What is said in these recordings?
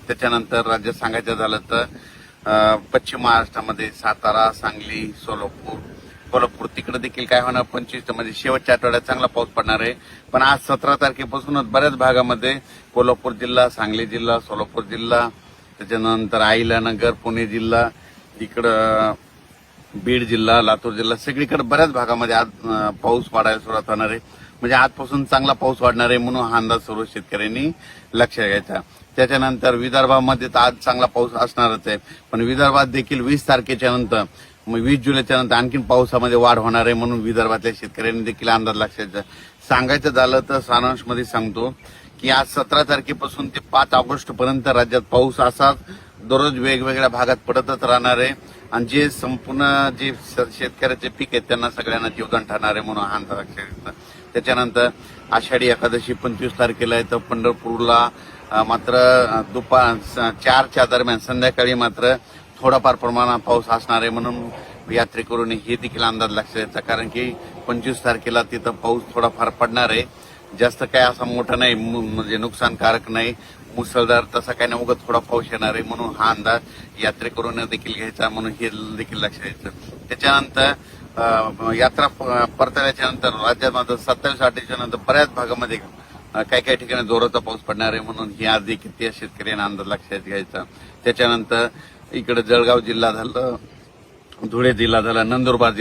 त्याच्यानंतर राज्यात सांगायचं झालं तर पश्चिम महाराष्ट्रामध्ये सातारा, सांगली, सोलापूर, कोल्हापूर तिकडे देखील काय होणार 25 म्हणजे शेवटच्या आठवड्यात चांगला पाऊस पडणार आहे. पण आज 17 तारखेपासूनच बऱ्याच भागामध्ये कोल्हापूर जिल्हा, सांगली जिल्हा, सोलापूर जिल्हा, त्याच्यानंतर अहिल्यानगर, पुणे जिल्हा, इकडं बीड जिल्हा, लातूर जिल्हा सगळीकडे बऱ्याच भागामध्ये आज पाऊस पडायला सुरुवात होणार आहे. म्हणजे आजपासून चांगला पाऊस वाढणार आहे म्हणून हा अंदाज सर्व शेतकऱ्यांनी लक्षात घ्यायचा. त्याच्यानंतर विदर्भामध्ये तर आज चांगला पाऊस असणारच आहे, पण विदर्भात देखील 20 तारखेच्या नंतर 20 जुलैच्या नंतर आणखी पावसामध्ये वाढ होणार आहे म्हणून विदर्भातल्या शेतकऱ्यांनी देखील अंदाज लक्षात घ्यायचा. सांगायचं झालं तर सारांशमध्ये सांगतो की आज 17 तारखेपासून ते 5 ऑगस्ट पर्यंत राज्यात पाऊस असाच दररोज वेगवेगळ्या भागात पडतच राहणार आहे आणि जे संपूर्ण जे शेतकऱ्याचे पीक आहेत त्यांना सगळ्यांना जीवदान ठरणार आहे म्हणून हा अंदाज लक्षात घेतला. त्याच्यानंतर आषाढी एकादशी 25 तारखेला आहे तर पंढरपूरला मात्र दुपार 4च्या दरम्यान संध्याकाळी मात्र थोडाफार प्रमाणात पाऊस असणार आहे म्हणून यात्रेकरूंनी हे देखील अंदाज लक्षात घ्यायचा. कारण की 25 तारखेला तिथं पाऊस थोडाफार पडणार आहे, जास्त काय असा मोठा नाही, म्हणजे नुकसानकारक नाही, मुसळधार तसा काही नाही, उगाच थोडा पाऊस येणार आहे म्हणून हा अंदाज यात्रेकरूंना देखील घ्यायचा म्हणून हे देखील लक्षात घ्यायचं. त्याच्यानंतर यात्रा परतल्याच्या नंतर राज्यात मात्र 27-28च्या नंतर बऱ्याच भागामध्ये काही काही ठिकाणी जोराचा पाऊस पडणार आहे म्हणून ही आज देखील त्या शेतकऱ्यांना अंदाज लक्षात घ्यायचा. त्याच्यानंतर इकडे जळगाव जिल्हा झालं, धुळे जिल्हा झाला, नंदुरबार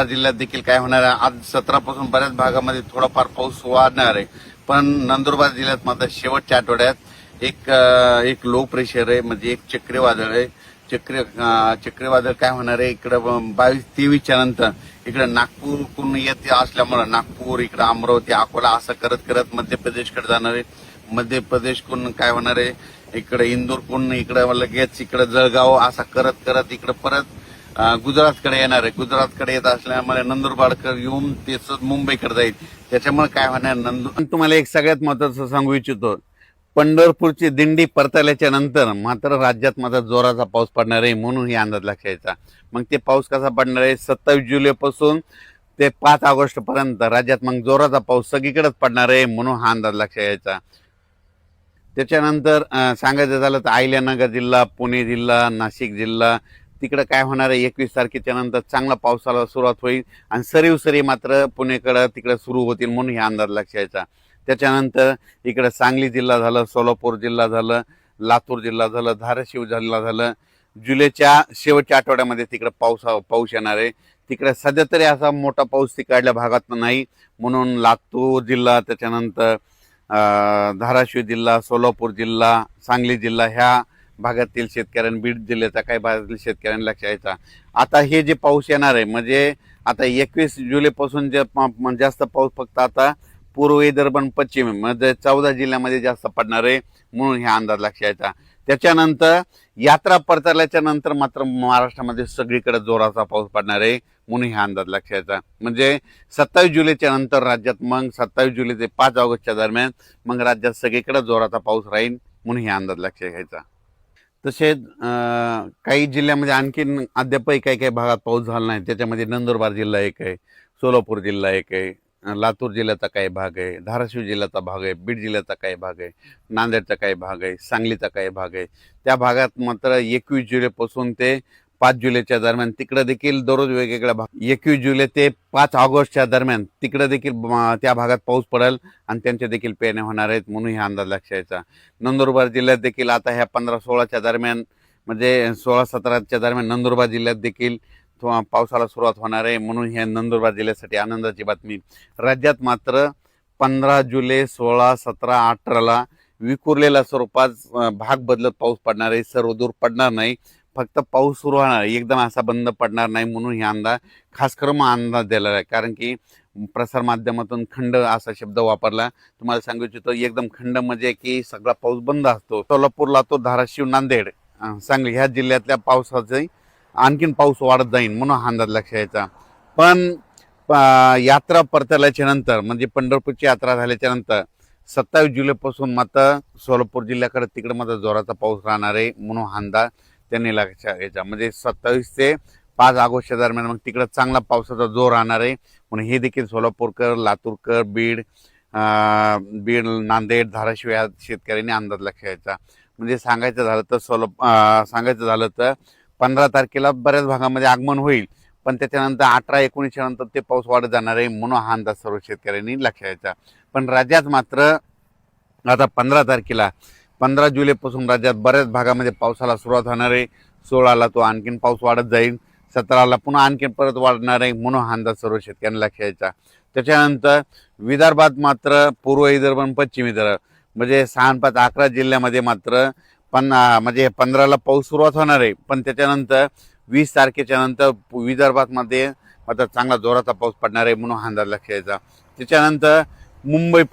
जिल्ह्यात देखील काय होणार आहे, आज 17 पासून बऱ्याच भागामध्ये थोडाफार पाऊस वाढणार आहे. पण नंदुरबार जिल्ह्यात मात्र शेवटच्या आठवड्यात एक लो प्रेशर आहे, म्हणजे एक चक्रीवादळ आहे. चक्रीवादळ काय होणार आहे, इकडे 22-23च्या नंतर इकडे नागपूरकडून येते असल्यामुळे नागपूर, इकडे अमरावती, अकोला असं करत करत मध्य प्रदेशकडे जाणार आहे. मध्य प्रदेशकडून काय होणार आहे, इकडे इंदूरकडून इकडे लगेच इकडे जळगाव असा करत करत इकडे परत गुजरातकडे येणार आहे. गुजरातकडे येत असल्यामुळे नंदुरबारकडे येऊन तेच मुंबईकडे जाईल. त्याच्यामुळे काय होणार तुम्हाला एक सगळ्यात महत्वाचं सांगू इच्छितो, पंढरपूरची दिंडी परतल्याच्या नंतर मात्र राज्यात मात्र जोराचा पाऊस पडणार आहे म्हणून ही अंदाज लक्षात घ्यायचा. मग ते पाऊस कसा पडणार आहे, 27 जुलैपासून ते 5 ऑगस्ट पर्यंत राज्यात मग जोराचा पाऊस सगळीकडेच पडणार आहे म्हणून हा अंदाज लक्षात घ्यायचा. त्याच्यानंतर सांगायचं झालं तर अहिल्यानगर जिल्हा, पुणे जिल्हा, नाशिक जिल्हा तिकडे काय होणार आहे, 21 तारखेच्या नंतर चांगला पावसाला सुरुवात होईल आणि सरी मात्र पुणेकडे तिकडे सुरू होतील म्हणून हे अंदाज लक्षात घ्यायचा. त्याच्यानंतर इकडे सांगली जिल्हा झालं, सोलापूर जिल्हा झालं, लातूर जिल्हा झालं, धाराशिव जिल्हा झालं, जुलैच्या शेवटच्या आठवड्यामध्ये तिकडे पाऊस येणार आहे. तिकडे सध्या तरी असा मोठा पाऊस तिकडल्या भागात नाही म्हणून लातूर जिल्हा, त्याच्यानंतर धाराशिव जिल्हा, सोलापूर जिल्हा, सांगली जिल्हा ह्या भागातील शेतकऱ्यांनी, बीड जिल्ह्याच्या काही भागातील शेतकऱ्यांनी लक्ष द्यायचा. आता हे जे पाऊस येणार आहे म्हणजे आता 21 जुलैपासून जे जास्त पाऊस फक्त आता पूर्व विदर्भ आणि पश्चिम म्हणजे 14 जिल्ह्यामध्ये जास्त पडणार आहे म्हणून हा अंदाज लक्षात द्यायचा. त्याच्यानंतर यात्रा परतल्याच्या नंतर मात्र महाराष्ट्रामध्ये सगळीकडे जोराचा पाऊस पडणार आहे म्हणून हा अंदाज लक्षात द्यायचा. म्हणजे 27 जुलैच्या नंतर राज्यात मग 27 जुलै ते 5 ऑगस्टच्या दरम्यान मग राज्यात सगळीकडे जोराचा पाऊस राहील म्हणून हा अंदाज लक्षात घ्यायचा. तसेच काही जिल्ह्यामध्ये आणखीन अद्यापही काही भागात पाऊस झाला नाही. त्याच्यामध्ये नंदुरबार जिल्हा एक आहे, सोलापूर जिल्हा एक आहे, लातूर जिल्ह्याचा काही भाग आहे, धाराशिव जिल्ह्याचा भाग आहे, बीड जिल्ह्याचा काही भाग आहे, नांदेडचा काही भाग आहे, सांगलीचा काही भाग आहे. त्या भागात मात्र 21 जुलैपासून ते 5 जुलैच्या दरम्यान तिकडे देखील दररोज वेगवेगळ्या भाग 21 जुलै ते 5 ऑगस्टच्या दरम्यान तिकडे देखील त्या भागात पाऊस पडेल आणि त्यांच्या देखील पेरण्या होणार आहेत म्हणून हा अंदाज लक्षात घ्यायचा. नंदुरबार जिल्ह्यात देखील आता ह्या 15-16च्या दरम्यान म्हणजे 16-17च्या दरम्यान नंदुरबार जिल्ह्यात देखील पावसाला सुरुवात होणार आहे म्हणून ह्या नंदुरबार जिल्ह्यासाठी आनंदाची बातमी. राज्यात मात्र 15 जुलै, 16, 17, 18ला विखुरलेल्या स्वरूपात भाग बदलत पाऊस पडणार आहे. सर्वदूर पडणार नाही, फक्त पाऊस सुरू होणार आहे, एकदम असा बंद पडणार नाही म्हणून हे अंदाज खास करून अंदाज दिलेला आहे. कारण की प्रसार माध्यमातून खंड असा शब्द वापरला. तुम्हाला सांगू इच्छितो एकदम खंड म्हणजे की सगळा पाऊस बंद असतो. सोलापूर, लातूर, धाराशिव, नांदेड, सांगली ह्या जिल्ह्यातल्या पावसाचे आणखीन पाऊस वाढत जाईल म्हणून हा अंदाज लक्षात घ्यायचा. पण यात्रा परतल्याच्या नंतर म्हणजे पंढरपूरची यात्रा झाल्याच्या नंतर 27 जुलैपासून मात्र सोलापूर जिल्ह्याकडे तिकडे मात्र जोराचा पाऊस राहणार आहे म्हणून हा अंदाज त्यांनी लक्षात घ्यायचा. म्हणजे 27 ते 5 ऑगस्टच्या दरम्यान मग तिकडे चांगला पावसाचा जोर राहणार आहे म्हणून हे देखील सोलापूरकर, लातूरकर, बीड, नांदेड, धाराशिव या शेतकऱ्यांनी अंदाज लक्षात घ्यायचा. म्हणजे सांगायचं झालं तर 15 तारखेला बऱ्याच भागामध्ये आगमन होईल, पण त्याच्यानंतर 18-19 नंतर ते पाऊस वाढत जाणार आहे म्हणून हा अंदाज सर्व शेतकऱ्यांनी लक्षात घ्यायचा. पण राज्यात मात्र आता 15 तारखेला 15 जुलैपासून राज्यात बऱ्याच भागामध्ये पावसाला सुरुवात होणार आहे. 16ला तो आणखीन पाऊस वाढत जाईल, 17ला पुन्हा आणखीन परत वाढणार आहे म्हणून हा अंदाज सर्व शेतकऱ्यांना लक्षात घ्यायचा. त्याच्यानंतर विदर्भात मात्र पूर्व विदर्भ आणि पश्चिम विदर्भ म्हणजे 6-5-11 जिल्ह्यामध्ये मात्र म्हणजे 15ला पाऊस सुरुवात होणार आहे, पण त्याच्यानंतर 20 तारखेच्या नंतर विदर्भात मध्ये मात्र चांगला जोराचा पाऊस पडणार आहे म्हणून हा अंदाज लक्षात घ्यायचा. त्याच्यानंतर मुंबई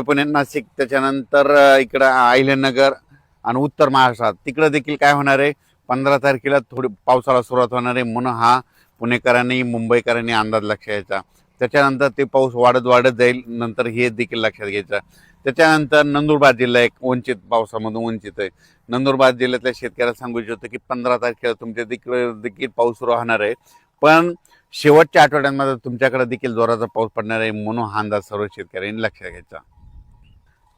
पुणे नाशिक त्याच्यानंतर इकडं अहिल्यानगर आणि उत्तर महाराष्ट्रात तिकडं देखील काय होणार आहे, 15 तारखेला थोडी पावसाला सुरुवात होणार आहे म्हणून हा पुणेकरांनी मुंबईकरांनी अंदाज लक्षात घ्यायचा. त्याच्यानंतर ते पाऊस वाढत जाईल, नंतर हे देखील लक्षात घ्यायचं. त्याच्यानंतर नंदुरबार जिल्हा एक पावसामधून वंचित आहे. नंदुरबार जिल्ह्यातल्या शेतकऱ्याला सांगू इच्छितो की 15 तारखेला तुमच्या देखील पाऊस सुरू होणार आहे, पण शेवटच्या आठवड्यांमध्ये तुमच्याकडे देखील जोराचा पाऊस पडणार आहे म्हणून हा अंदाज सर्व शेतकऱ्यांनी लक्षात घ्यायचा.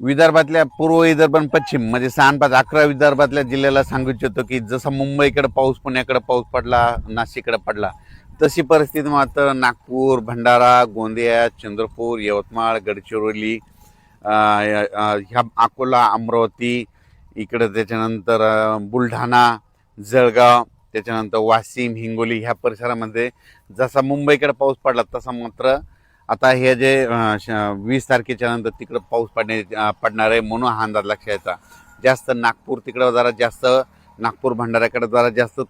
विदर्भातल्या पूर्व विदर्भ आणि पश्चिम म्हणजे 6-5-11 विदर्भातल्या जिल्ह्याला सांगू इच्छितो की जसा मुंबईकडे पाऊस, पुण्याकडे पाऊस पडला, नाशिककडे पडला, तशी परिस्थिती मात्र नागपूर, भंडारा, गोंदिया, चंद्रपूर, यवतमाळ, गडचिरोली, ह्या अकोला, अमरावती इकडे, त्याच्यानंतर बुलढाणा, जळगाव, त्याच्यानंतर वाशिम, हिंगोली ह्या परिसरामध्ये जसा मुंबईकडे पाऊस पडला तसा मात्र आता हे जे 20 तारखेच्या नंतर तिकडं पाऊस पडणार आहे म्हणून हा अंदाज लक्षात घ्यायचा. जास्त नागपूर तिकडं जरा जास्त, नागपूर भंडाऱ्याकडे जरा जास्त,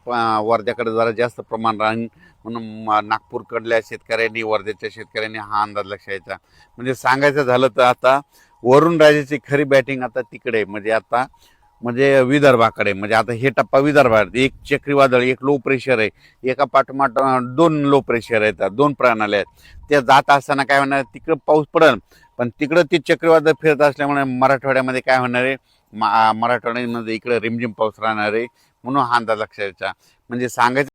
वर्ध्याकडे जरा जास्त प्रमाण राहील म्हणून नागपूरकडल्या शेतकऱ्यांनी, वर्ध्याच्या शेतकऱ्यांनी हा अंदाज लक्षात घ्यायचा. म्हणजे सांगायचं झालं तर आता वरुण राजाची खरी बॅटिंग आता तिकडे म्हणजे विदर्भाकडे. म्हणजे आता हे टप्पा विदर्भात एक चक्रीवादळ, एक लो प्रेशर आहे, एका पाठोपाठ 2 लो प्रेशर आहेत, 2 प्रणाली आहेत. त्या जात असताना काय होणार, तिकडं पाऊस पडेल, पण तिकडं ते चक्रीवादळ फिरत असल्यामुळे मराठवाड्यामध्ये काय होणार आहे, मराठवाड्यामध्ये इकडे रिमझिम पाऊस राहणार आहे म्हणून हा अंदाज लक्षात घ्यायचा. म्हणजे सांगायचं